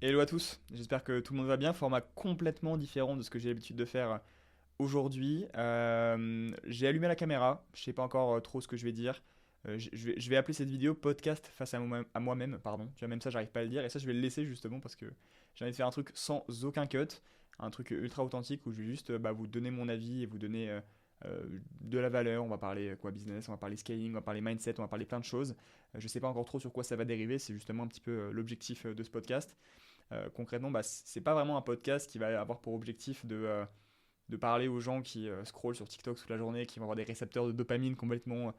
Hello à tous, j'espère que tout le monde va bien. Format complètement différent de ce que j'ai l'habitude de faire aujourd'hui. J'ai allumé la caméra, je sais pas encore trop ce que je vais dire. Je vais appeler cette vidéo podcast face à moi-même, pardon. Tu vois, même ça, j'arrive pas à le dire. Et ça, je vais le laisser justement parce que j'ai envie de faire un truc sans aucun cut, un truc ultra authentique où je vais juste vous donner mon avis et vous donner de la valeur. On va parler quoi, business, on va parler scaling, on va parler mindset, on va parler plein de choses. Je sais pas encore trop sur quoi ça va dériver, c'est justement un petit peu l'objectif de ce podcast. Concrètement, c'est pas vraiment un podcast qui va avoir pour objectif de parler aux gens qui scrollent sur TikTok toute la journée, qui vont avoir des récepteurs de dopamine complètement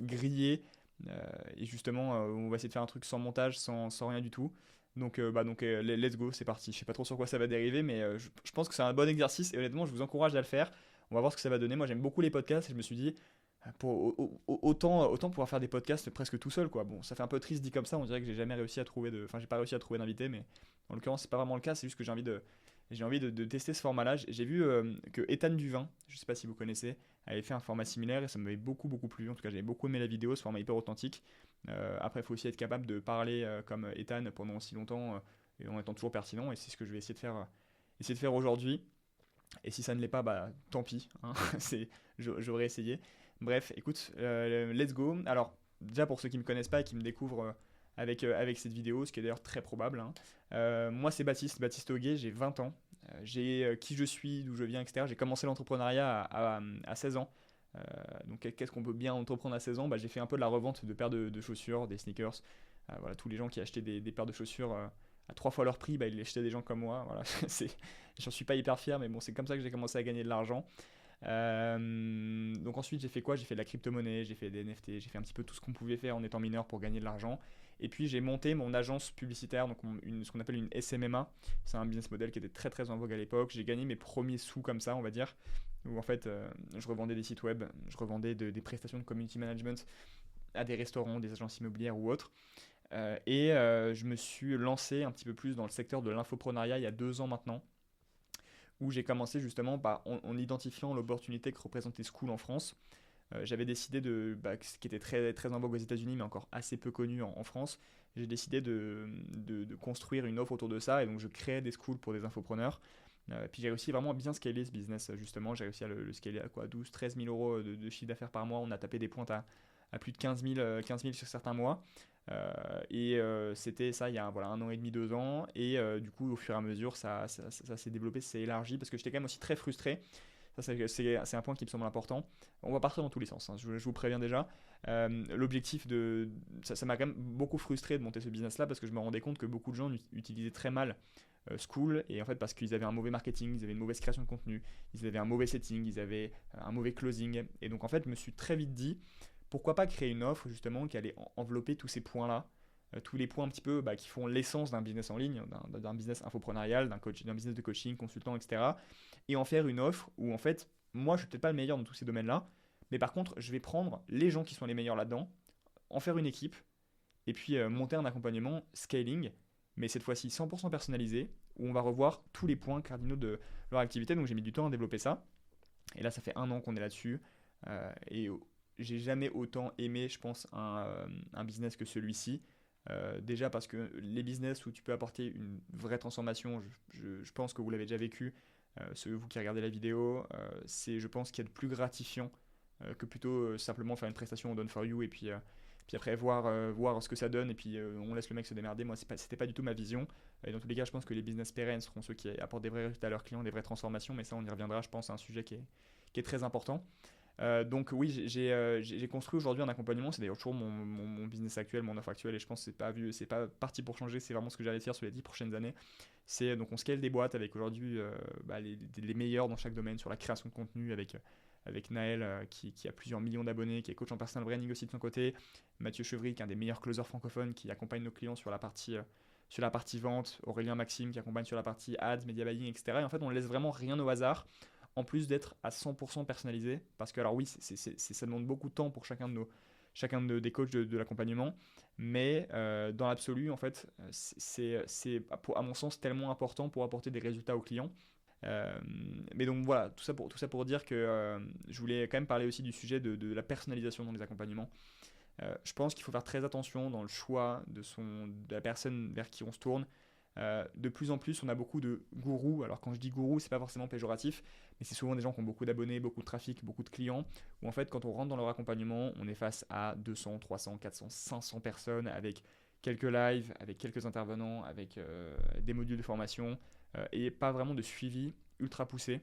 grillés. Euh, et justement, on va essayer de faire un truc sans montage, sans rien du tout. Donc, let's go, c'est parti. Je sais pas trop sur quoi ça va dériver, mais je pense que c'est un bon exercice et honnêtement, je vous encourage à le faire. On va voir ce que ça va donner. Moi, j'aime beaucoup les podcasts et je me suis dit, autant pouvoir faire des podcasts presque tout seul, quoi. Bon, ça fait un peu triste dit comme ça, on dirait que j'ai jamais réussi à trouver enfin, j'ai pas réussi à trouver d'invité, mais en l'occurrence, c'est pas vraiment le cas, c'est juste que j'ai envie de tester ce format-là. J'ai vu que Ethan Duvin, je sais pas si vous connaissez, avait fait un format similaire et ça m'avait beaucoup beaucoup plu. En tout cas, j'avais beaucoup aimé la vidéo, ce format hyper authentique. Après, il faut aussi être capable de parler comme Ethan pendant aussi longtemps et en étant toujours pertinent. Et c'est ce que je vais essayer de faire aujourd'hui. Et si ça ne l'est pas, bah tant pis, hein. J'aurais essayé. Bref, écoute, let's go. Alors, déjà pour ceux qui ne me connaissent pas et qui me découvrent avec cette vidéo, ce qui est d'ailleurs très probable, hein. Moi c'est Baptiste Auguet, j'ai 20 ans. J'ai qui je suis, d'où je viens, etc. J'ai commencé l'entrepreneuriat à 16 ans. Euh, donc qu'est-ce qu'on peut bien entreprendre à 16 ans? J'ai fait un peu de la revente de paires de chaussures, des sneakers. Voilà, tous les gens qui achetaient des paires de chaussures à 3 fois leur prix, ils les achetaient des gens comme moi. Voilà, j'en suis pas hyper fier, mais bon, c'est comme ça que j'ai commencé à gagner de l'argent. Donc ensuite j'ai fait quoi? J'ai fait de la crypto-monnaie, j'ai fait des NFT, j'ai fait un petit peu tout ce qu'on pouvait faire en étant mineur pour gagner de l'argent. Et puis j'ai monté mon agence publicitaire, donc ce qu'on appelle une SMMA. C'est un business model qui était très très en vogue à l'époque. J'ai gagné mes premiers sous comme ça, on va dire, où en fait je revendais des sites web, je revendais des prestations de community management à des restaurants, des agences immobilières ou autres. Je me suis lancé un petit peu plus dans le secteur de l'infoprenariat il y a 2 ans maintenant, où j'ai commencé justement en identifiant l'opportunité que représentait School en France. J'avais décidé ce qui était très, très en vogue aux États-Unis, mais encore assez peu connu en France. J'ai décidé de construire une offre autour de ça, et donc je créais des schools pour des infopreneurs. Puis j'ai réussi vraiment à bien scaler ce business, justement. J'ai réussi à le scaler à quoi, 12, 13 000 euros de chiffre d'affaires par mois. On a tapé des pointes à plus de 15 000 sur certains mois. C'était ça il y a voilà, 1 an et demi, 2 ans. Et du coup, au fur et à mesure, ça s'est développé, ça s'est élargi parce que j'étais quand même aussi très frustré. Ça, c'est un point qui me semble important. On va partir dans tous les sens, hein, je vous préviens déjà. L'objectif de. Ça m'a quand même beaucoup frustré de monter ce business-là parce que je me rendais compte que beaucoup de gens utilisaient très mal School, et en fait parce qu'ils avaient un mauvais marketing, ils avaient une mauvaise création de contenu, ils avaient un mauvais setting, ils avaient un mauvais closing. Et donc en fait, je me suis très vite dit pourquoi pas créer une offre justement qui allait envelopper tous ces points-là, tous les points un petit peu qui font l'essence d'un business en ligne, d'un business infoprenarial, d'un business de coaching, consultant, etc. Et en faire une offre où en fait, moi je suis peut-être pas le meilleur dans tous ces domaines-là, mais par contre je vais prendre les gens qui sont les meilleurs là-dedans, en faire une équipe, et puis monter un accompagnement scaling, mais cette fois-ci 100% personnalisé, où on va revoir tous les points cardinaux de leur activité. Donc j'ai mis du temps à développer ça, et là ça fait 1 an qu'on est là-dessus, et j'ai jamais autant aimé, je pense, un business que celui-ci. Déjà parce que les business où tu peux apporter une vraie transformation, je pense que vous l'avez déjà vécu, ceux vous qui regardez la vidéo, c'est je pense qu'il y a de plus gratifiant que plutôt simplement faire une prestation on done for you et puis après voir ce que ça donne et puis on laisse le mec se démerder. Moi c'était pas du tout ma vision. Et dans tous les cas je pense que les business pérennes seront ceux qui apportent des vrais résultats à leurs clients, des vraies transformations, mais ça on y reviendra, je pense, c'est un sujet qui est très important. Donc oui, j'ai construit aujourd'hui un accompagnement. C'est d'ailleurs toujours mon business actuel, mon offre actuelle, et je pense que c'est pas parti pour changer. C'est vraiment ce que j'allais faire sur les 10 prochaines années. C'est donc on scale des boîtes avec aujourd'hui les meilleurs dans chaque domaine sur la création de contenu avec Naël qui a plusieurs millions d'abonnés, qui est coach en personal branding aussi de son côté. Mathieu Chevry qui est un des meilleurs closers francophones qui accompagne nos clients sur la partie vente. Aurélien Maxime qui accompagne sur la partie ads, media buying, etc. Et en fait on ne laisse vraiment rien au hasard, en plus d'être à 100% personnalisé. Parce que, alors oui, ça demande beaucoup de temps pour des coachs de l'accompagnement, mais dans l'absolu, en fait, à mon sens tellement important pour apporter des résultats aux clients. Euh, mais donc voilà, tout ça pour dire que je voulais quand même parler aussi du sujet de la personnalisation dans les accompagnements. Je pense qu'il faut faire très attention dans le choix de la personne vers qui on se tourne. De plus en plus, on a beaucoup de gourous. Alors quand je dis gourous, c'est pas forcément péjoratif, mais c'est souvent des gens qui ont beaucoup d'abonnés, beaucoup de trafic, beaucoup de clients. Où en fait, quand on rentre dans leur accompagnement, on est face à 200, 300, 400, 500 personnes avec quelques lives, avec quelques intervenants, avec des modules de formation et pas vraiment de suivi ultra poussé.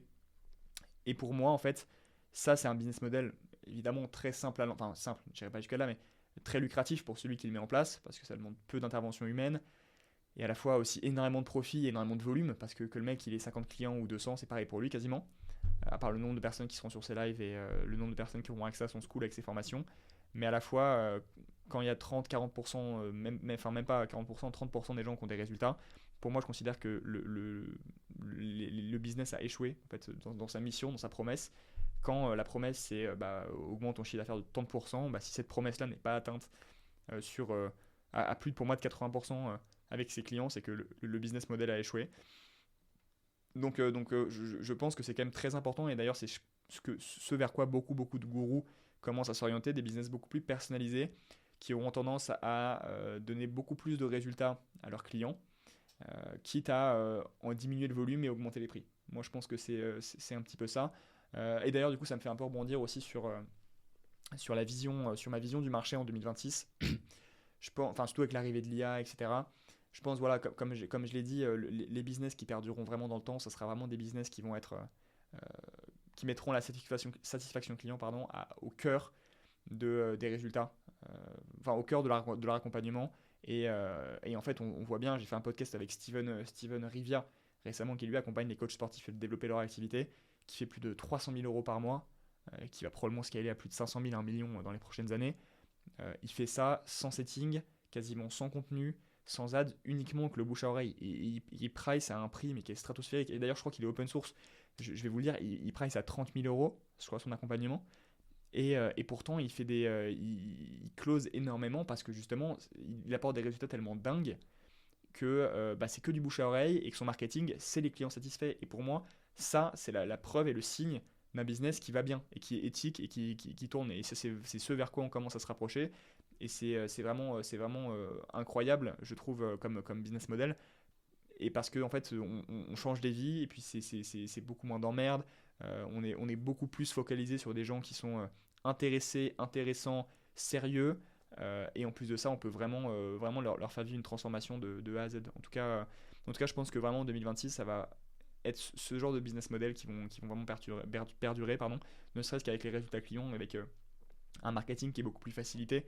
Et pour moi, en fait, ça c'est un business model évidemment très simple, enfin simple, je n'irai pas jusqu'à là, mais très lucratif pour celui qui le met en place parce que ça demande peu d'intervention humaine et à la fois aussi énormément de profit, énormément de volume, parce que le mec il ait 50 clients ou 200, c'est pareil pour lui quasiment, à part le nombre de personnes qui seront sur ses lives et le nombre de personnes qui auront accès à son school avec ses formations. Mais à la fois, quand il y a 30-40%, même pas 40%, 30% des gens qui ont des résultats, pour moi je considère que le business a échoué en fait, dans sa mission, dans sa promesse. Quand la promesse c'est augmente ton chiffre d'affaires de tant de pourcents, si cette promesse là n'est pas atteinte sur à plus de pour moi de 80% avec ses clients, c'est que le business model a échoué. Donc je pense que c'est quand même très important et d'ailleurs c'est ce vers quoi beaucoup de gourous commencent à s'orienter, des business beaucoup plus personnalisés qui auront tendance à donner beaucoup plus de résultats à leurs clients, quitte à en diminuer le volume et augmenter les prix. Moi je pense que c'est un petit peu ça. Et d'ailleurs du coup ça me fait un peu rebondir aussi sur la vision, sur ma vision du marché en 2026. Je pense, enfin surtout avec l'arrivée de l'IA, etc. Je pense, voilà, comme je l'ai dit, les business qui perdureront vraiment dans le temps, ce sera vraiment des business qui vont être, qui mettront la satisfaction client pardon, au cœur des résultats, enfin au cœur de leur accompagnement. Et en fait, on voit bien, j'ai fait un podcast avec Steven Rivia récemment qui lui accompagne les coachs sportifs à développer leur activité, qui fait plus de 300 000 euros par mois, qui va probablement scaler à plus de 500 000, 1 million dans les prochaines années. Il fait ça sans setting, quasiment sans contenu, sans ad, uniquement que le bouche à oreille. Et il price à un prix mais qui est stratosphérique. Et d'ailleurs, je crois qu'il est open source. Je vais vous le dire, il price à 30 000 euros, je crois, son accompagnement. Et pourtant, il close énormément parce que justement, il apporte des résultats tellement dingues que c'est que du bouche à oreille et que son marketing, c'est les clients satisfaits. Et pour moi, ça, c'est la preuve et le signe d'un business qui va bien et qui est éthique et qui tourne. Et c'est ce vers quoi on commence à se rapprocher. Et c'est vraiment incroyable, je trouve, comme business model. Et parce qu'en en fait, on change des vies et puis c'est beaucoup moins d'emmerdes. On est beaucoup plus focalisé sur des gens qui sont intéressés, intéressants, sérieux. Et en plus de ça, on peut vraiment leur faire vivre une transformation de A à Z. En tout cas, je pense que vraiment en 2026, ça va être ce genre de business model qui vont vraiment perdurer, pardon, ne serait-ce qu'avec les résultats clients, avec un marketing qui est beaucoup plus facilité.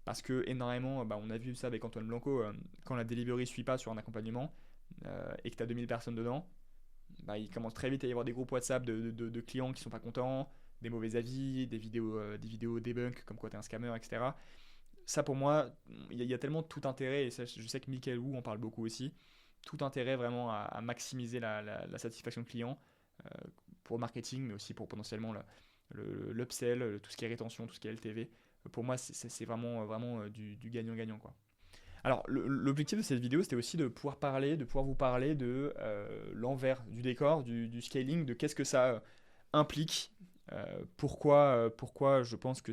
Parce que énormément, on a vu ça avec Antoine Blanco, quand la delivery ne suit pas sur un accompagnement et que tu as 2000 personnes dedans, il commence très vite à y avoir des groupes WhatsApp de clients qui sont pas contents, des mauvais avis, des vidéos debunk comme quoi tu es un scammer, etc. Ça pour moi, il y a tellement tout intérêt, et ça, je sais que Michael Wu en parle beaucoup aussi, tout intérêt vraiment à maximiser la satisfaction client euh, pour le marketing, mais aussi pour potentiellement l'upsell, tout ce qui est rétention, tout ce qui est LTV. Pour moi, c'est vraiment du gagnant-gagnant, quoi. Alors, l'objectif de cette vidéo, c'était aussi de pouvoir vous parler de l'envers du décor, du scaling, de qu'est-ce que ça implique, pourquoi je pense que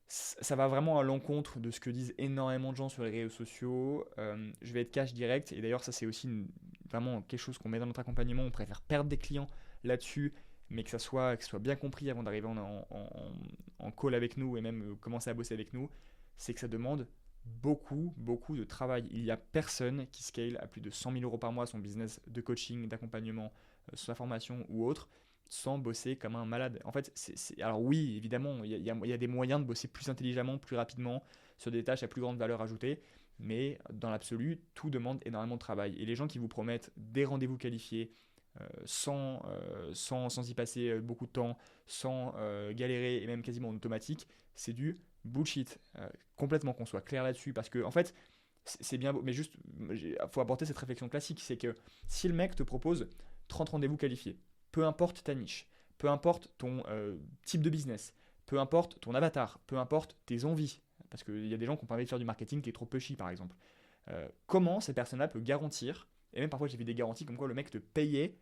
ça va vraiment à l'encontre de ce que disent énormément de gens sur les réseaux sociaux. Je vais être cash direct, et d'ailleurs, ça, c'est aussi vraiment quelque chose qu'on met dans notre accompagnement. On préfère perdre des clients là-dessus, mais que ça soit bien compris avant d'arriver en call avec nous et même commencer à bosser avec nous. C'est que ça demande beaucoup de travail. Il n'y a personne qui scale à plus de 100 000 euros par mois son business de coaching, d'accompagnement, sa formation ou autre, sans bosser comme un malade. En fait, alors oui, évidemment, il y a des moyens de bosser plus intelligemment, plus rapidement, sur des tâches à plus grande valeur ajoutée, mais dans l'absolu, tout demande énormément de travail. Et les gens qui vous promettent des rendez-vous qualifiés, sans y passer beaucoup de temps, sans galérer et même quasiment en automatique, c'est du bullshit. Complètement, qu'on soit clair là-dessus, parce que en fait, c'est bien beau, mais juste, il faut apporter cette réflexion classique, c'est que si le mec te propose 30 rendez-vous qualifiés, peu importe ta niche, peu importe ton type de business, peu importe ton avatar, peu importe tes envies, parce qu'il y a des gens qui ont pas envie de faire du marketing qui est trop pushy par exemple, comment ces personnes-là peuvent garantir, et même parfois j'ai vu des garanties comme quoi le mec te payait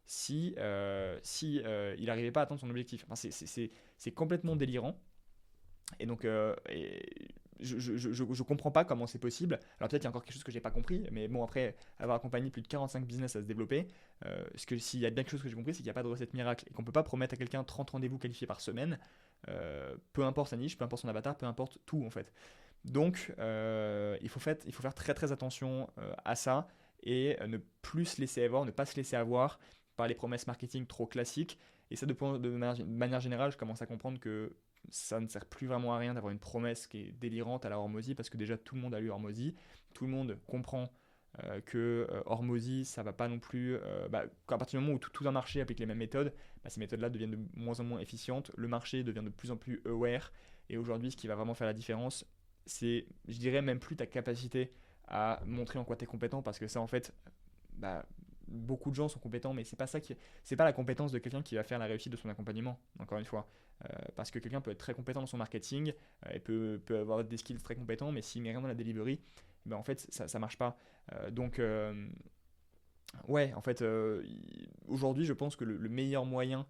si il n'arrivait pas à atteindre son objectif. Enfin, c'est complètement délirant. Et donc, je comprends pas comment c'est possible. Alors peut-être qu'il y a encore quelque chose que j'ai pas compris, mais bon, après avoir accompagné plus de 45 business à se développer, s'il y a bien quelque chose que j'ai compris, c'est qu'il n'y a pas de recette miracle et qu'on peut pas promettre à quelqu'un 30 rendez-vous qualifiés par semaine, peu importe sa niche, peu importe son avatar, peu importe tout en fait. Donc il faut faire très très attention à ça et ne plus se laisser avoir, ne pas se laisser avoir par les promesses marketing trop classiques. Et ça, de manière générale, je commence à comprendre que ça ne sert plus vraiment à rien d'avoir une promesse qui est délirante à la Hormozy parce que déjà tout le monde a lu Hormozy, tout le monde comprend que Hormozy ça va pas non plus. À partir du moment où tout un marché applique les mêmes méthodes, ces méthodes-là deviennent de moins en moins efficientes, le marché devient de plus en plus aware et aujourd'hui ce qui va vraiment faire la différence, c'est, je dirais même plus ta capacité à montrer en quoi tu es compétent parce que ça en fait, bah, beaucoup de gens sont compétents, mais c'est pas la compétence de quelqu'un qui va faire la réussite de son accompagnement. Encore une fois, parce que quelqu'un peut être très compétent dans son marketing, et peut avoir des skills très compétents, mais s'il met rien dans la delivery, ben en fait ça marche pas. Donc ouais, en fait, aujourd'hui, je pense que le meilleur moyen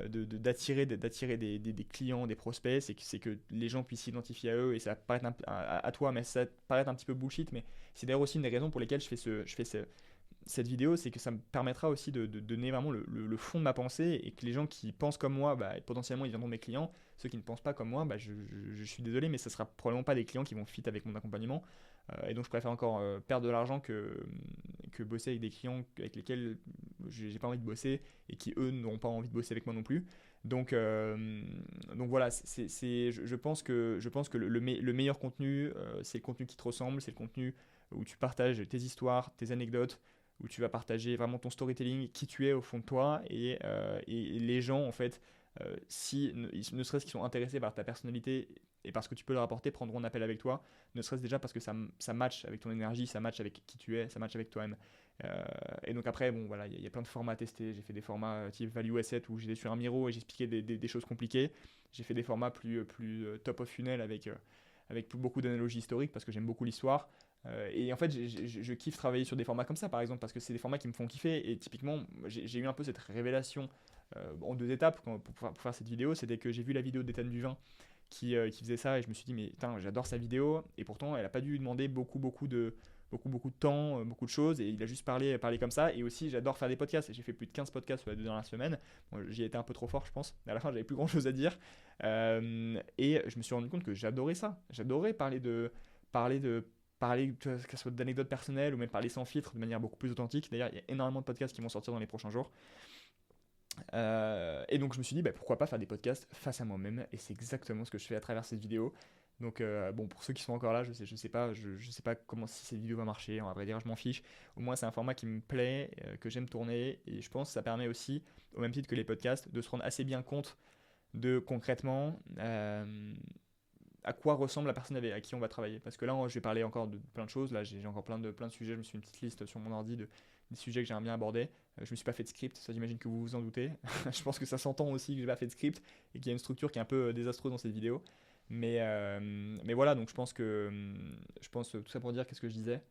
d'attirer des clients, des prospects, c'est que les gens puissent s'identifier à eux et ça va paraître à toi, mais ça va paraître un petit peu bullshit, mais c'est d'ailleurs aussi une des raisons pour lesquelles je fais cette vidéo, c'est que ça me permettra aussi de donner vraiment le fond de ma pensée et que les gens qui pensent comme moi, potentiellement ils viendront mes clients. Ceux qui ne pensent pas comme moi, je suis désolé, mais ce sera probablement pas des clients qui vont fit avec mon accompagnement. Et donc je préfère encore perdre de l'argent que bosser avec des clients avec lesquels j'ai pas envie de bosser et qui eux n'auront pas envie de bosser avec moi non plus. Donc voilà, je pense que le meilleur contenu, c'est le contenu qui te ressemble, c'est le contenu où tu partages tes histoires, tes anecdotes, où tu vas partager vraiment ton storytelling, qui tu es au fond de toi, et les gens, en fait, si ne serait-ce qu'ils sont intéressés par ta personnalité et par ce que tu peux leur apporter, prendront un appel avec toi, ne serait-ce déjà parce que ça match avec ton énergie, ça match avec qui tu es, ça match avec toi-même. Et donc après, bon voilà, il y a plein de formats à tester. J'ai fait des formats type Value Asset où j'étais sur un Miro et j'expliquais des choses compliquées. J'ai fait des formats plus top of funnel avec beaucoup d'analogies historiques parce que j'aime beaucoup l'histoire. Et en fait, je kiffe travailler sur des formats comme ça, par exemple, parce que c'est des formats qui me font kiffer. Et typiquement, j'ai eu un peu cette révélation en deux étapes pour faire cette vidéo. C'était que j'ai vu la vidéo d'Étienne Duvin qui faisait ça, et je me suis dit, mais putain, j'adore sa vidéo. Et pourtant, elle n'a pas dû lui demander beaucoup de temps, beaucoup de choses, et il a juste parlé comme ça. Et aussi, j'adore faire des podcasts. Et j'ai fait plus de 15 podcasts sur les 2 dernières semaines. Bon, j'y ai été un peu trop fort, je pense. Mais à la fin, j'avais plus grand chose à dire. Et je me suis rendu compte que j'adorais ça. J'adorais parler de parler que ce soit d'anecdotes personnelles ou même parler sans filtre de manière beaucoup plus authentique. D'ailleurs, il y a énormément de podcasts qui vont sortir dans les prochains jours. Et donc je me suis dit pourquoi pas faire des podcasts face à moi-même, et c'est exactement ce que je fais à travers cette vidéo. Donc bon, pour ceux qui sont encore là, je sais pas comment si cette vidéo va marcher, à vrai dire je m'en fiche. Au moins c'est un format qui me plaît, que j'aime tourner, et je pense que ça permet aussi, au même titre que les podcasts, de se rendre assez bien compte de concrètement à quoi ressemble la personne à qui on va travailler. Parce que là, je vais parler encore de plein de choses. Là, j'ai encore plein de sujets. Je me suis une petite liste sur mon ordi des sujets que j'aimerais bien aborder. Je me suis pas fait de script, ça j'imagine que vous vous en doutez. Je pense que ça s'entend aussi que j'ai pas fait de script et qu'il y a une structure qui est un peu désastreuse dans cette vidéo. Mais voilà, donc je pense tout ça pour dire qu'est-ce que je disais.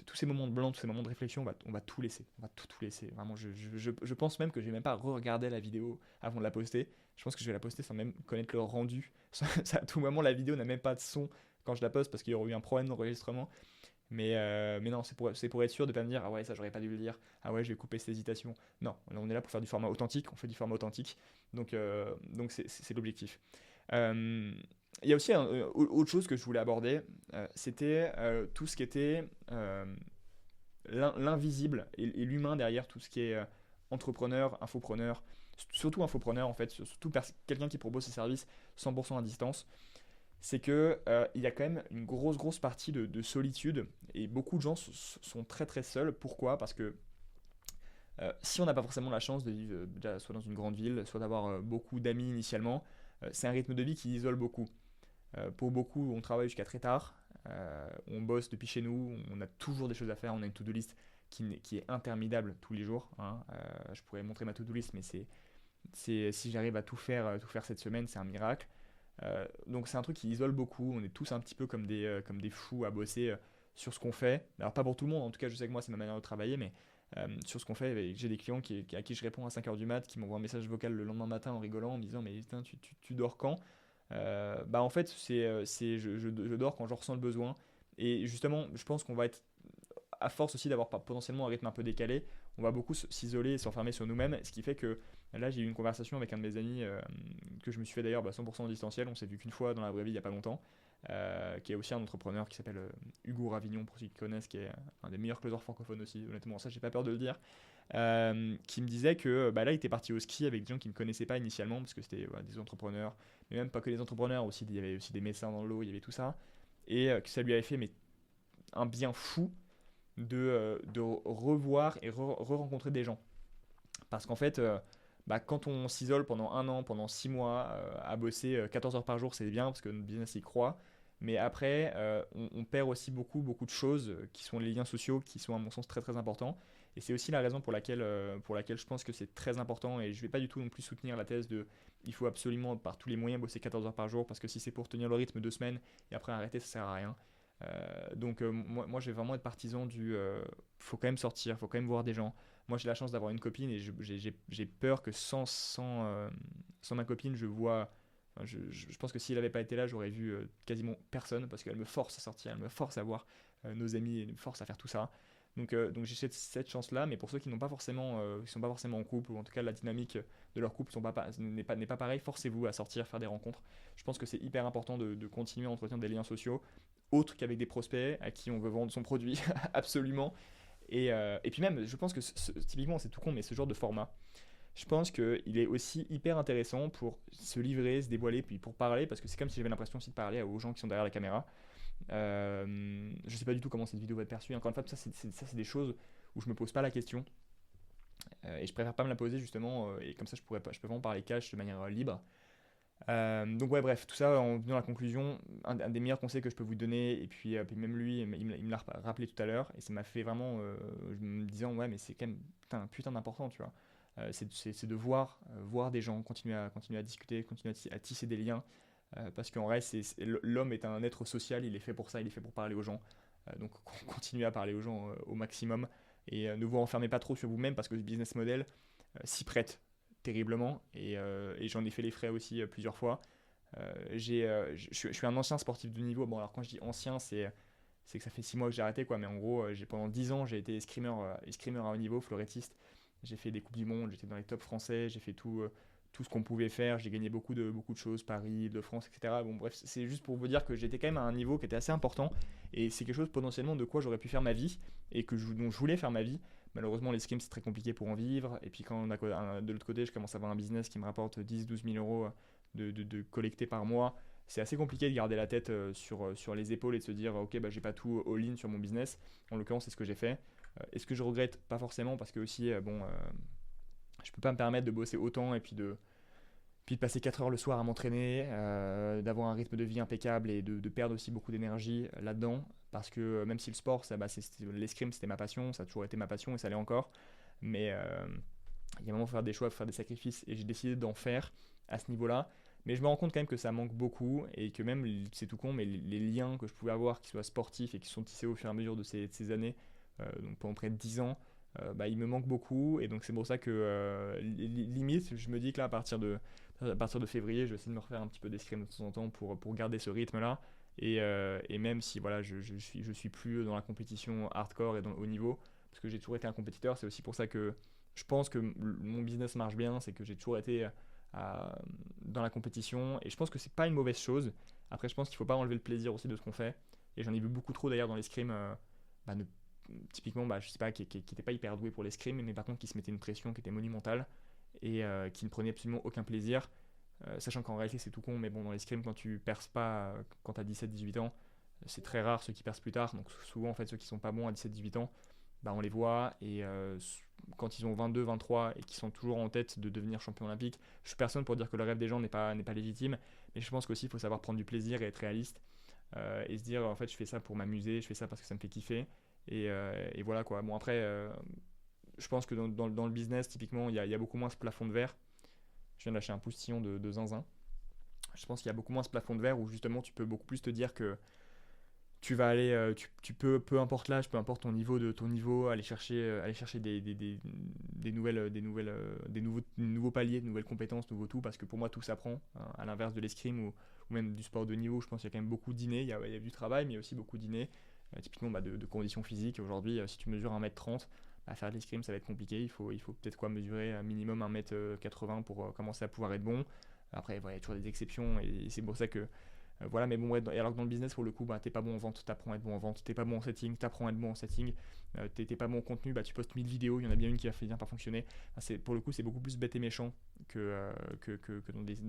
Tous ces moments de blanc, tous ces moments de réflexion, on va tout laisser. On va tout laisser. Vraiment, je pense même que je vais même pas re-regarder la vidéo avant de la poster. Je pense que je vais la poster sans même connaître le rendu. À tout moment, la vidéo n'a même pas de son quand je la poste parce qu'il y aurait eu un problème d'enregistrement. Mais non, c'est pour être sûr de pas me dire, ah ouais, ça j'aurais pas dû le dire, ah ouais, je vais couper ces hésitations. Non, on est là pour faire du format authentique, on fait du format authentique. Donc c'est l'objectif. Euh, il y a aussi autre chose que je voulais aborder, c'était tout ce qui était l'invisible et l'humain derrière tout ce qui est entrepreneur, infopreneur, surtout infopreneur en fait, surtout quelqu'un qui propose ses services 100% à distance. C'est que il y a quand même une grosse partie de solitude, et beaucoup de gens sont très très seuls. Pourquoi? Parce que si on n'a pas forcément la chance de vivre déjà soit dans une grande ville, soit d'avoir beaucoup d'amis initialement, c'est un rythme de vie qui isole beaucoup. Pour beaucoup, on travaille jusqu'à très tard, on bosse depuis chez nous, on a toujours des choses à faire, on a une to-do list qui est interminable tous les jours, hein. Je pourrais montrer ma to-do list, mais si j'arrive à tout faire cette semaine, c'est un miracle. Donc c'est un truc qui isole beaucoup, on est tous un petit peu comme des fous à bosser sur ce qu'on fait. Alors pas pour tout le monde, en tout cas je sais que moi c'est ma manière de travailler, mais sur ce qu'on fait, j'ai des clients à qui je réponds à 5h du mat, qui m'envoient un message vocal le lendemain matin en rigolant, en me disant mais putain, tu dors quand? Bah en fait, je dors quand j'en ressens le besoin. Et justement, je pense qu'on va être, à force aussi d'avoir potentiellement un rythme un peu décalé, on va beaucoup s'isoler et s'enfermer sur nous-mêmes. Ce qui fait que là, j'ai eu une conversation avec un de mes amis que je me suis fait d'ailleurs 100% en distanciel. On s'est vu qu'une fois dans la vraie vie il n'y a pas longtemps. Qui est aussi un entrepreneur qui s'appelle Hugo Ravignon, pour ceux qui connaissent, qui est un des meilleurs closers francophones aussi, honnêtement, ça j'ai pas peur de le dire, qui me disait que bah, là il était parti au ski avec des gens qui ne me connaissaient pas initialement, parce que c'était voilà, des entrepreneurs, mais même pas que des entrepreneurs, aussi, il y avait aussi des médecins dans l'eau, il y avait tout ça, et que ça lui avait fait mais, un bien fou de revoir et re-rencontrer des gens. Parce qu'en fait, bah, quand on s'isole pendant un an, pendant 6 mois, à bosser 14 heures par jour, c'est bien parce que notre business y croit. Mais après, on perd aussi beaucoup, beaucoup de choses qui sont les liens sociaux, qui sont à mon sens très très importants. Et c'est aussi la raison pour laquelle je pense que c'est très important. Et je ne vais pas du tout non plus soutenir la thèse de il faut absolument par tous les moyens bosser 14 heures par jour parce que si c'est pour tenir le rythme 2 semaines et après arrêter, ça sert à rien. Moi, je vais vraiment être partisan du faut quand même sortir, faut quand même voir des gens. Moi, j'ai la chance d'avoir une copine et j'ai peur que sans ma copine, je vois. Enfin, je pense que si elle n'avait pas été là, j'aurais vu quasiment personne parce qu'elle me force à sortir, elle me force à voir nos amis, elle me force à faire tout ça. Donc j'ai cette chance-là, mais pour ceux qui n'ont pas forcément, qui sont pas forcément en couple, ou en tout cas la dynamique de leur couple n'est pas pareil, forcez-vous à sortir, faire des rencontres. Je pense que c'est hyper important de continuer à entretenir des liens sociaux, autres qu'avec des prospects à qui on veut vendre son produit, absolument. Et puis même, je pense que typiquement, c'est tout con, mais ce genre de format, je pense qu'il est aussi hyper intéressant pour se livrer, se dévoiler, puis pour parler, parce que c'est comme si j'avais l'impression aussi de parler aux gens qui sont derrière la caméra. Je sais pas du tout comment cette vidéo va être perçue. Encore une fois, ça c'est des choses où je me pose pas la question. Et je préfère pas me la poser justement, et comme ça je peux vraiment parler cash de manière libre. Donc ouais, bref, tout ça en venant à la conclusion, un des meilleurs conseils que je peux vous donner, et puis même lui, il me l'a rappelé tout à l'heure, et ça m'a fait vraiment, me disant, ouais, mais c'est quand même putain d'important, tu vois. C'est de voir des gens, continuer à discuter, continuer à tisser des liens, parce qu'en vrai, l'homme est un être social, il est fait pour ça, il est fait pour parler aux gens. Donc continuez à parler aux gens au maximum, et ne vous renfermez pas trop sur vous-même, parce que le business model s'y prête terriblement et j'en ai fait les frais aussi plusieurs fois. Je suis un ancien sportif de niveau. Bon, alors quand je dis ancien, c'est que ça fait 6 mois que j'ai arrêté, quoi. Mais en gros, pendant 10 ans, j'ai été escrimeur à haut niveau, fleurettiste. J'ai fait des Coupes du Monde, j'étais dans les tops français, j'ai fait tout ce qu'on pouvait faire. J'ai gagné beaucoup de choses, Paris, de France, etc. Bon, bref, c'est juste pour vous dire que j'étais quand même à un niveau qui était assez important. Et c'est quelque chose potentiellement de quoi j'aurais pu faire ma vie et dont je voulais faire ma vie. Malheureusement, l'escrime, c'est très compliqué pour en vivre. Et puis, quand de l'autre côté, je commence à avoir un business qui me rapporte 10 000 à 12 000 euros de collecter par mois, c'est assez compliqué de garder la tête sur les épaules et de se dire, ok, bah, j'ai pas tout all-in sur mon business. En l'occurrence, c'est ce que j'ai fait. Est-ce que je regrette? Pas forcément, parce que aussi, je peux pas me permettre de bosser autant et puis de passer 4 heures le soir à m'entraîner, d'avoir un rythme de vie impeccable et de perdre aussi beaucoup d'énergie là-dedans. Parce que même si le sport, l'escrime c'était ma passion, ça a toujours été ma passion et ça l'est encore. Mais il y a un moment, il faut faire des choix, il faut faire des sacrifices et j'ai décidé d'en faire à ce niveau-là. Mais je me rends compte quand même que ça manque beaucoup et que même, c'est tout con, mais les liens que je pouvais avoir, qui soient sportifs et qui sont tissés au fur et à mesure de ces années, donc pendant près de 10 ans, bah, il me manque beaucoup. Et donc c'est pour ça que limite, je me dis que là, à partir de février, je vais essayer de me refaire un petit peu d'escrime de temps en temps pour garder ce rythme-là. Et même si voilà, je suis plus dans la compétition hardcore et dans le haut niveau, parce que j'ai toujours été un compétiteur, c'est aussi pour ça que je pense que mon business marche bien, c'est que j'ai toujours été dans la compétition, et je pense que c'est pas une mauvaise chose. Après, je pense qu'il faut pas enlever le plaisir aussi de ce qu'on fait, et j'en ai vu beaucoup trop d'ailleurs dans l'escrime, bah, typiquement, bah, je sais pas, qui n'étaient pas hyper doués pour l'escrime, mais par contre qui se mettaient une pression qui était monumentale, et qui ne prenaient absolument aucun plaisir. Sachant qu'en réalité c'est tout con, mais bon, dans l'escrime, quand tu perces pas quand tu as 17-18 ans, c'est très rare ceux qui percent plus tard. Donc souvent en fait ceux qui sont pas bons à 17-18 ans, bah, on les voit, et quand ils ont 22-23 et qui sont toujours en tête de devenir champion olympique, je suis personne pour dire que le rêve des gens n'est pas légitime, mais je pense qu'aussi il faut savoir prendre du plaisir et être réaliste, et se dire en fait je fais ça pour m'amuser, je fais ça parce que ça me fait kiffer, et voilà quoi. Bon après, je pense que dans le business typiquement il y a beaucoup moins ce plafond de verre. Je viens de lâcher un poustillon de zinzin. Je pense qu'il y a beaucoup moins ce plafond de verre où justement tu peux beaucoup plus te dire que tu vas aller, tu peux, peu importe l'âge, peu importe ton niveau, aller chercher des nouveaux paliers, de nouvelles compétences, de nouveaux tout, parce que pour moi tout s'apprend, hein, à l'inverse de l'escrime ou même du sport de niveau. Je pense qu'il y a quand même beaucoup d'inné, il y a du travail, mais il y a aussi beaucoup d'inné. Typiquement de conditions physiques. Aujourd'hui, si tu mesures 1m30, faire de l'escrime ça va être compliqué. Il faut peut-être mesurer un minimum 1m80 pour commencer à pouvoir être bon. Après, voilà, il y a toujours des exceptions et c'est pour ça que voilà, mais bon, ouais, alors que dans le business, pour le coup, t'es pas bon en vente, t'apprends à être bon en vente, t'es pas bon en setting, t'apprends à être bon en setting, t'es pas bon en contenu, tu postes 1000 vidéos, il y en a bien une qui va finir par fonctionner. Pour le coup, c'est beaucoup plus bête et méchant que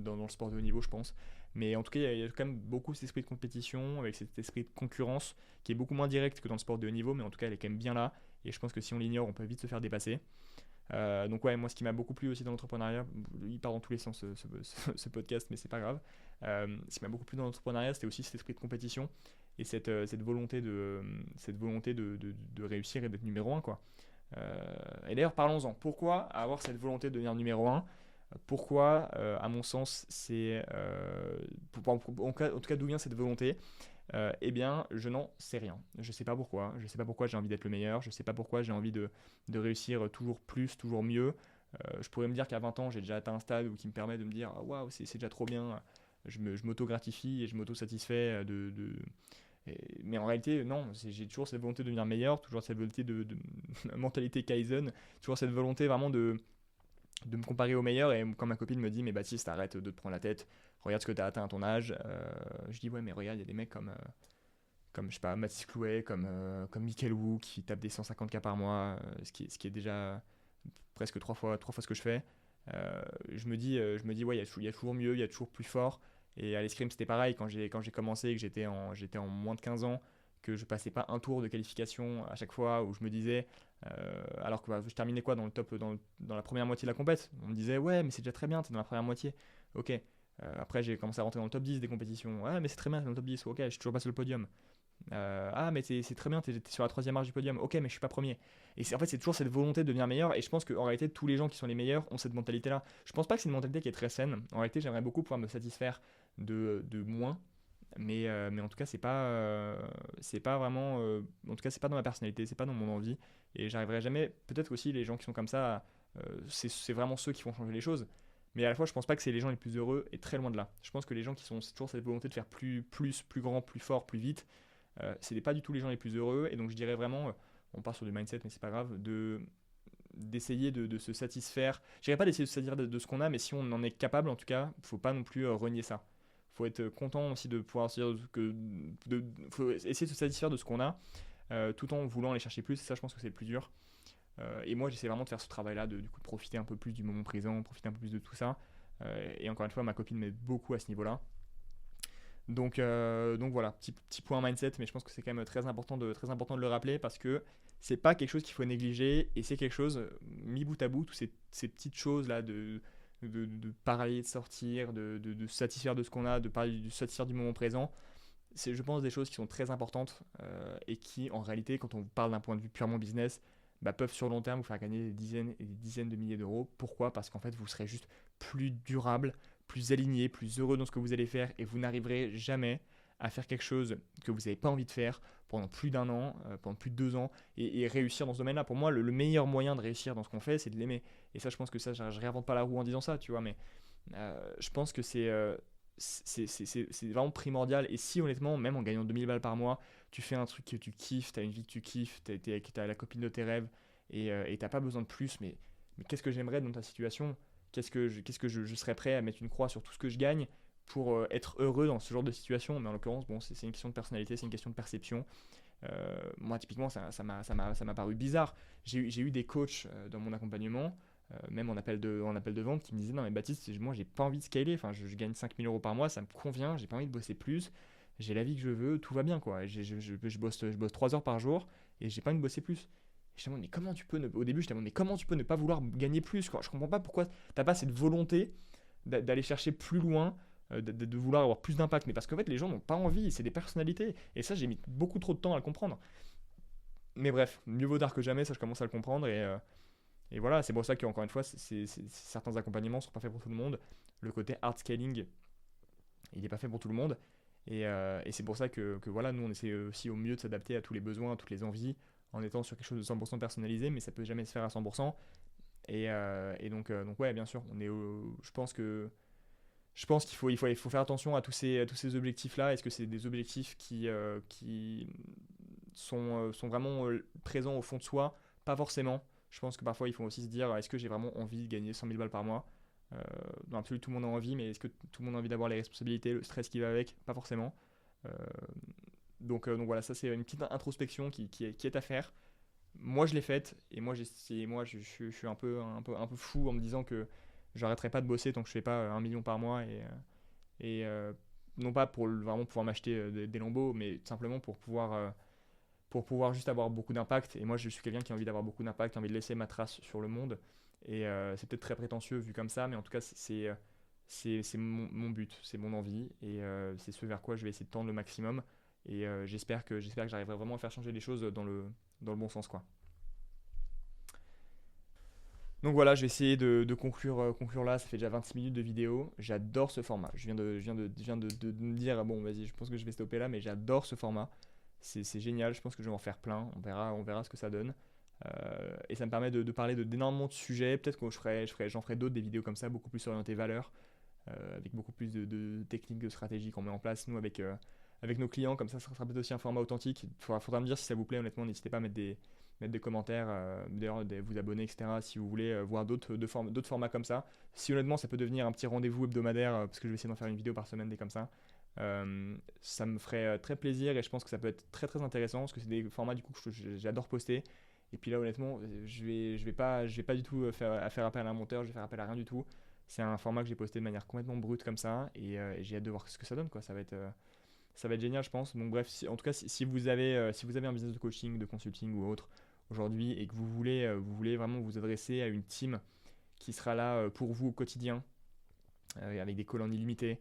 dans le sport de haut niveau, je pense. Mais en tout cas, il y a quand même beaucoup cet esprit de compétition, avec cet esprit de concurrence, qui est beaucoup moins direct que dans le sport de haut niveau, mais en tout cas, elle est quand même bien là. Et je pense que si on l'ignore, on peut vite se faire dépasser. Donc ouais, moi ce qui m'a beaucoup plu aussi dans l'entrepreneuriat, il part dans tous les sens ce podcast, mais c'est pas grave. Ce qui m'a beaucoup plu dans l'entrepreneuriat, c'était aussi cet esprit de compétition et cette volonté de réussir et d'être numéro un, quoi. Et d'ailleurs, parlons-en. Pourquoi avoir cette volonté de devenir numéro un? Pourquoi, à mon sens, en tout cas, d'où vient cette volonté? Eh bien, je n'en sais rien. Je sais pas pourquoi. Je sais pas pourquoi j'ai envie d'être le meilleur. Je sais pas pourquoi j'ai envie de réussir toujours plus, toujours mieux. Je pourrais me dire qu'à 20 ans, j'ai déjà atteint un stade qui me permet de me dire waouh, c'est déjà trop bien. Je m'auto-gratifie et je m'auto-satisfais mais en réalité, non, j'ai toujours cette volonté de devenir meilleur, toujours cette volonté de mentalité Kaizen, toujours cette volonté vraiment de me comparer aux meilleurs. Et quand ma copine me dit mais Baptiste, arrête de te prendre la tête, regarde ce que tu as atteint à ton âge, je dis ouais, mais regarde, il y a des mecs comme je sais pas, Mathis Clouet, comme Michael Wu qui tape des 150K par mois, ce qui est déjà presque trois fois ce que je fais. Je me dis ouais, il y a toujours mieux, il y a toujours plus fort. Et à l'escrime, c'était pareil. Quand j'ai commencé et que j'étais en moins de 15 ans, que je passais pas un tour de qualification à chaque fois, où je me disais, alors que je terminais quoi dans le top, dans la première moitié de la compète. On me disait, ouais, mais c'est déjà très bien, t'es dans la première moitié. Ok. Après, j'ai commencé à rentrer dans le top 10 des compétitions. Ouais, mais c'est très bien, t'es dans le top 10. Ok, je suis toujours pas sur le podium. Ah, mais c'est très bien, t'es sur la troisième marche du podium. Ok, mais je suis pas premier. Et en fait, c'est toujours cette volonté de devenir meilleur. Et je pense qu'en réalité, tous les gens qui sont les meilleurs ont cette mentalité-là. Je pense pas que c'est une mentalité qui est très saine. En réalité, j'aimerais beaucoup pouvoir me satisfaire de moins. Mais en tout cas, c'est pas vraiment. En tout cas, c'est pas dans ma personnalité, c'est pas dans mon envie. Et j'arriverai jamais. Peut-être aussi, les gens qui sont comme ça, c'est vraiment ceux qui font changer les choses. Mais à la fois, je pense pas que c'est les gens les plus heureux et très loin de là. Je pense que les gens qui sont c'est toujours cette volonté de faire plus grand, plus fort, plus vite, c'est pas du tout les gens les plus heureux. Et donc, je dirais vraiment, on part sur du mindset, mais c'est pas grave, d'essayer de se satisfaire. Je dirais pas d'essayer de se satisfaire de ce qu'on a, mais si on en est capable, en tout cas, faut pas non plus renier ça. Faut être content aussi de pouvoir se dire faut essayer de se satisfaire de ce qu'on a, tout en voulant aller chercher plus. Et ça, je pense que c'est le plus dur. Et moi, j'essaie vraiment de faire ce travail-là, du coup, de profiter un peu plus du moment présent, profiter un peu plus de tout ça. Et encore une fois, ma copine m'aide beaucoup à ce niveau-là. Donc voilà, petit point mindset, mais je pense que c'est quand même très important de le rappeler parce que c'est pas quelque chose qu'il faut négliger et c'est quelque chose, mis bout à bout, toutes ces petites choses là de parler, de sortir, de se satisfaire de ce qu'on a, de parler, de se satisfaire du moment présent, c'est je pense des choses qui sont très importantes et qui en réalité, quand on parle d'un point de vue purement business, peuvent sur long terme vous faire gagner des dizaines et des dizaines de milliers d'euros. Pourquoi? Parce qu'en fait vous serez juste plus durable, plus aligné, plus heureux dans ce que vous allez faire et vous n'arriverez jamais à faire quelque chose que vous n'avez pas envie de faire pendant plus d'un an, pendant plus de 2 ans et réussir dans ce domaine-là. Pour moi, le meilleur moyen de réussir dans ce qu'on fait, c'est de l'aimer. Et ça, je pense que ça, je réinvente pas la roue en disant ça, tu vois, mais je pense que c'est vraiment primordial. Et si honnêtement, même en gagnant 2000 balles par mois, tu fais un truc que tu kiffes, tu as une vie que tu kiffes, tu as la copine de tes rêves et tu pas besoin de plus, mais qu'est-ce que j'aimerais dans ta situation? Qu'est-ce que je serais prêt à mettre une croix sur tout ce que je gagne pour être heureux dans ce genre de situation? Mais en l'occurrence, bon, c'est une question de personnalité, c'est une question de perception. Moi, typiquement, ça m'a paru bizarre. J'ai eu des coachs dans mon accompagnement, même en appel de vente, qui me disaient non, mais Baptiste, moi, j'ai pas envie de scaler. Enfin, je gagne 5000 € par mois, ça me convient, j'ai pas envie de bosser plus. J'ai la vie que je veux, tout va bien, quoi. Je bosse 3 heures par jour et j'ai pas envie de bosser plus. Et je me demande, mais comment tu peux au début, je me demande, mais comment tu peux ne pas vouloir gagner plus, quoi. Je comprends pas pourquoi t'as pas cette volonté d'aller chercher plus loin, de vouloir avoir plus d'impact. Mais parce qu'en fait, les gens n'ont pas envie, c'est des personnalités. Et ça, j'ai mis beaucoup trop de temps à le comprendre. Mais bref, mieux vaut tard que jamais, ça je commence à le comprendre. Et voilà, c'est pour ça qu'encore une fois, certains accompagnements ne sont pas faits pour tout le monde. Le côté hard scaling, il n'est pas fait pour tout le monde. Et c'est pour ça que voilà, nous on essaie aussi au mieux de s'adapter à tous les besoins, à toutes les envies, en étant sur quelque chose de 100% personnalisé, mais ça peut jamais se faire à 100%. Donc ouais, bien sûr, je pense qu'il faut faire attention à tous ces objectifs-là. Est-ce que c'est des objectifs qui sont vraiment présents au fond de soi? Pas forcément. Je pense que parfois il faut aussi se dire, est-ce que j'ai vraiment envie de gagner 100 000 balles par mois? Dans l'absolu, tout le monde a envie, mais est-ce que tout le monde a envie d'avoir les responsabilités, le stress qui va avec? Pas forcément. Euh, donc voilà, ça c'est une petite introspection qui est à faire. Moi je l'ai faite, et je suis un peu fou en me disant que j'arrêterai pas de bosser tant que je fais pas 1 million par mois, et non pas pour vraiment pouvoir m'acheter des Lambeaux, mais simplement pour pouvoir juste avoir beaucoup d'impact. Et moi je suis quelqu'un qui a envie d'avoir beaucoup d'impact, qui a envie de laisser ma trace sur le monde. Et c'est peut-être très prétentieux vu comme ça, mais en tout cas c'est mon but, c'est mon envie, et c'est ce vers quoi je vais essayer de tendre le maximum. Et j'espère que j'arriverai vraiment à faire changer les choses dans le bon sens, quoi. Donc voilà, je vais essayer de conclure là. Ça fait déjà 26 minutes de vidéo. J'adore ce format. Je viens de me dire, bon, vas-y, je pense que je vais stopper là, mais j'adore ce format. C'est génial. Je pense que je vais en faire plein. On verra ce que ça donne. Et ça me permet de parler d'énormément de sujets. Peut-être que j'en ferai d'autres, des vidéos comme ça, beaucoup plus orientées valeurs, avec beaucoup plus de techniques, de stratégies qu'on met en place, nous, avec nos clients. Comme ça sera peut-être aussi un format authentique. Faudra me dire si ça vous plaît. Honnêtement, n'hésitez pas à mettre des commentaires, d'ailleurs vous abonner, etc. Si vous voulez voir d'autres formats comme ça. Si honnêtement ça peut devenir un petit rendez-vous hebdomadaire, parce que je vais essayer d'en faire une vidéo par semaine, des comme ça. Ça me ferait très plaisir, et je pense que ça peut être très très intéressant, parce que c'est des formats du coup que j'adore poster. Et puis là honnêtement, je vais pas du tout faire appel à un monteur, je vais faire appel à rien du tout. C'est un format que j'ai posté de manière complètement brute comme ça, et j'ai hâte de voir ce que ça donne, quoi. Ça va être génial, je pense. Donc bref, en tout cas, si vous avez un business de coaching, de consulting ou autre aujourd'hui, et que vous voulez vraiment vous adresser à une team qui sera là pour vous au quotidien, avec des calls en illimité,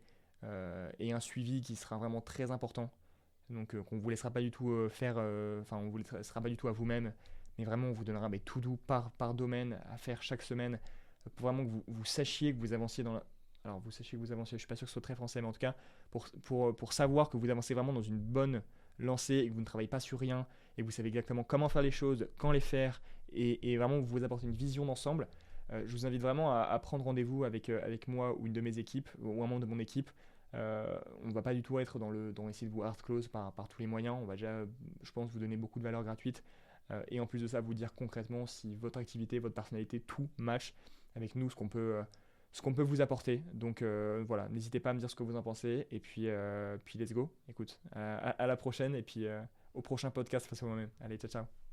et un suivi qui sera vraiment très important. Donc qu'on ne vous laissera pas du tout faire, enfin on vous laissera pas du tout à vous-même, mais vraiment on vous donnera tout doux par domaine à faire chaque semaine, pour vraiment que vous sachiez que vous avanciez alors vous sachiez que vous avanciez, je suis pas sûr que ce soit très français, mais en tout cas pour savoir que vous avancez vraiment dans une bonne lancée, et que vous ne travaillez pas sur rien, et que vous savez exactement comment faire les choses, quand les faire, et vraiment vous apportez une vision d'ensemble. Je vous invite vraiment à prendre rendez-vous avec moi ou une de mes équipes, ou un membre de mon équipe. On ne va pas du tout être dans essayer de vous hard close par tous les moyens. On va déjà, je pense, vous donner beaucoup de valeur gratuite, et en plus de ça, vous dire concrètement si votre activité, votre personnalité, tout match avec nous, ce qu'on peut vous apporter. Donc voilà, n'hésitez pas à me dire ce que vous en pensez, et puis let's go. Écoute, à la prochaine, et puis au prochain podcast face à moi-même. Allez, ciao ciao.